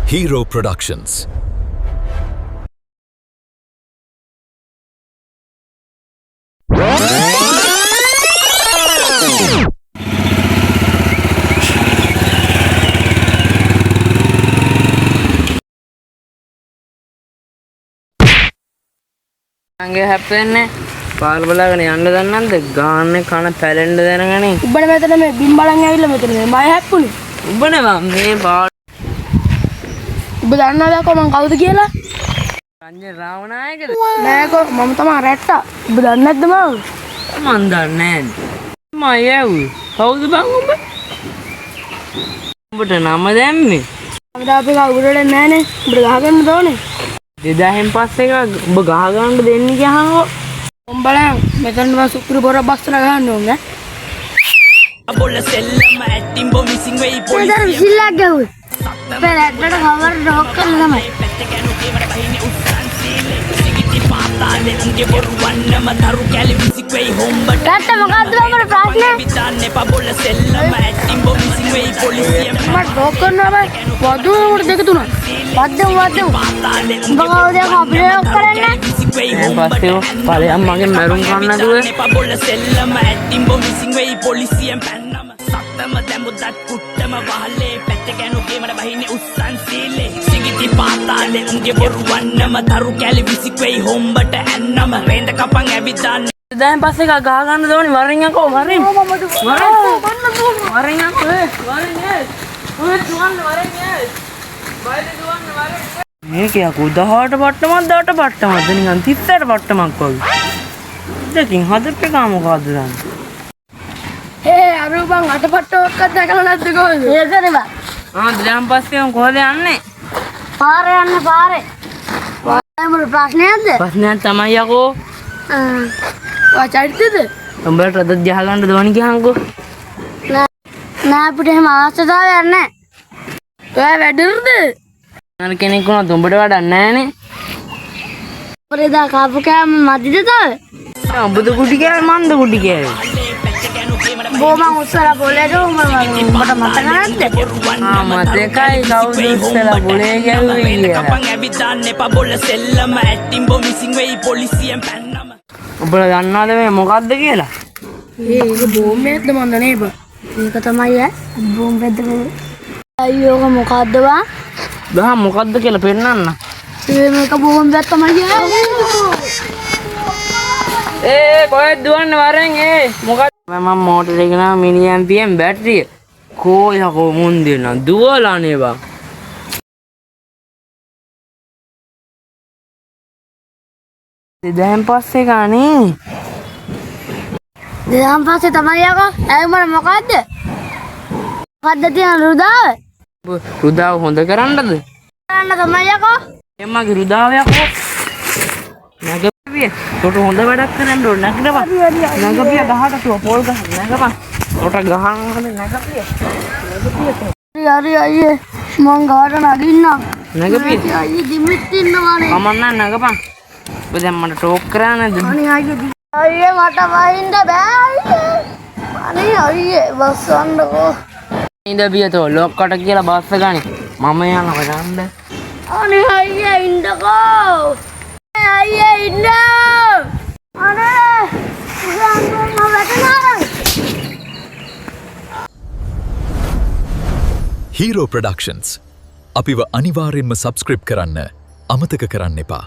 Hero Productions. Angge happen පාර බලාගෙන යන්න දන්නන්ද ගාන්නේ කන පැලෙන්න දැනගනේ උඹනේ මෙතන මේ බිම් බලන් ඇවිල්ලා මෙතන මේ මය හැප්පුනේ උඹනේ මේ පාර උඹ දන්නවද මං කවුද කියලා රංජන රාවනායකද නෑකෝ මම තමයි රැට්ටා උඹ දන්නේ නැද්ද මම මන් දන්නේ නැහැ මම කවුද බං උඹ උඹට නම දැම්මේ මම දාපේ කවුරුද නෑනේ උඹට ගහගන්න ඕනේ 2000න් පස්සේ එක උඹ ගහ ගන්න දෙන්නේ කියහම උඹලන් මෙතන මම සුපුරු බොර බස්සලා ගන්න ඕනේ අබොල්ල සෙල්ලම ඇටිම්බෝ මිසින් වෙයි පොලිසිය ඉතින් විසිල්ලක් ගැහුවේ අපේ රැට්ටට කවර් ඩොක් කරලා තමයි පැත්තකනු කේමර බහින්නේ උස්සන් සීලේ සිගිටි පාතාලේ උන්ගේ බොරු වන්නම දරු කැලි මිසික් වෙයි හොම්බට රැට්ට මොකද්ද අපේ ප්‍රශ්නේ විතන්නේ පබොල්ල සෙල්ලම ඇටිම්බෝ මිසින් වෙයි පොලිසිය මම ඩොක් කරනවා බයි වදුර දෙක තුනක් වද්දම් පාතාලේ උඹ කවුද අපිට ඩොක් කරන්නේ මිසික් වෙයි පස්සේ ඵලයන් මගේ මරුන් කන්න දුව පබොල්ල සෙල්ලම ඇටිම්බෝ මිසින් වෙයි පොලිසියෙන් පැන්නම සත්තම දැමුදත් කුට්ටම වහලේ පැත්තකනු කේමර බහින්නේ උස්සන් සීලේ සිගිටි පාතාලේ උන්ගේ බොරු වන්නම දරු කැලි මිසික් වෙයි හොම්බට ඇන්නම රේන්ද කපන් ඇවිදාන්න 2000න් පස්සේ එක ගහ ගන්න දෝනේ වරින් යකෝ වරින් වරින් යකෝ මේක යකෝ 18 පට්ටමක් 18 පට්ටමක්ද නිකන් 38 පට්ටමක් වගේ දෙකින් හදපේ කා මොකද්ද දන්නේ අරුබන් අටපට්ටෝක්ක දැකලා නැද්ද කොහෙද ඒකනේ බා 2000න් පස්සේ උන් කොහෙද යන්නේ පාරේ යන්න පාරේ මොකද ප්‍රශ්නයක්ද ප්‍රශ්නයක් තමයි යකෝ ඔය චරිතද උඹට රද ගහ ගන්න දෝනි කියහන්කෝ නෑ අපිට එහෙම අවශ්‍යතාවයක් නෑ ඔයා වැඩිරුද අර කෙනෙක් වුණා උඹට වඩා නැහනේ පොරේදා කාපු කෑම මදිද තව උඹද කුටි කෑවේ මන්ද කුටි කෑවේ බෝමන් උස්සලා බොලේට උඹට මතක නැද්ද මතකයි කවුද උස්සලා බොලේ ගැව්වේ කියලා කපන් ඇවිදාන්න පබොල්ල සෙල්ලම ඇටිම්බෝ මිසින් වෙයි පොලිසියෙන් පැන්නම උඹලා දන්නවද මේ මොකද්ද කියලා ඒක බෝම්බයක්ද මන්ද නේ බා ඒක තමයි ඈ බෝම්බෙක්ද අයියෝ මොකද්ද බා දහම් මොකද්ද කියලා පෙන්නන්න මේක බෝම්බයක් තමයි කොහෙද දුවන්නේ වරෙන් මොකක්ද මම මෝටර් එක නා මිනි ඇම්පියම් බැටරිය කෝ යකෝ මුන් දෙන දුවලානේ බා දෙදහම් පස්සේ ගානේ දෙදහම් පස්සේ තමයි යකෝ ඇයි මට මොකද්ද මොකද්ද තියෙන රුදාව රුදාව හොඳ කරන්නද කරන්න තමයි යකෝ එම්මගේ රුදාව යකෝ නැගපිය තොට හොඳ වැඩක් කරන්න ඕන නැගපන් නැගපිය ගහකට තුව පොල් ගහ නැගපන් තොට ගහන්න නැගපිය හරි අයියේ මං ගාට නගින්න නැගපිය අයියේ දිමිත් ඉන්නවානේ කමන්න නැගපන් ඔබ දැන් මට ටෝක් කරා නැද්ද අනේ අයියේ මට වහින්න බෑ අයියේ අනේ අයියේ බස්සන්නකෝ ඉඳ බියතෝ ලොක්කට කියලා බස්ස ගන්නේ මම යනවා ගන්න අනේ අයියේ ඉන්නකෝ අයියේ ඉන්න අනේ මම වැටෙනවා Hero Productions. අපිව අනිවාර්යෙන්ම සබ්ස්ක්‍රයිබ් කරන්න අමතක කරන්න එපා.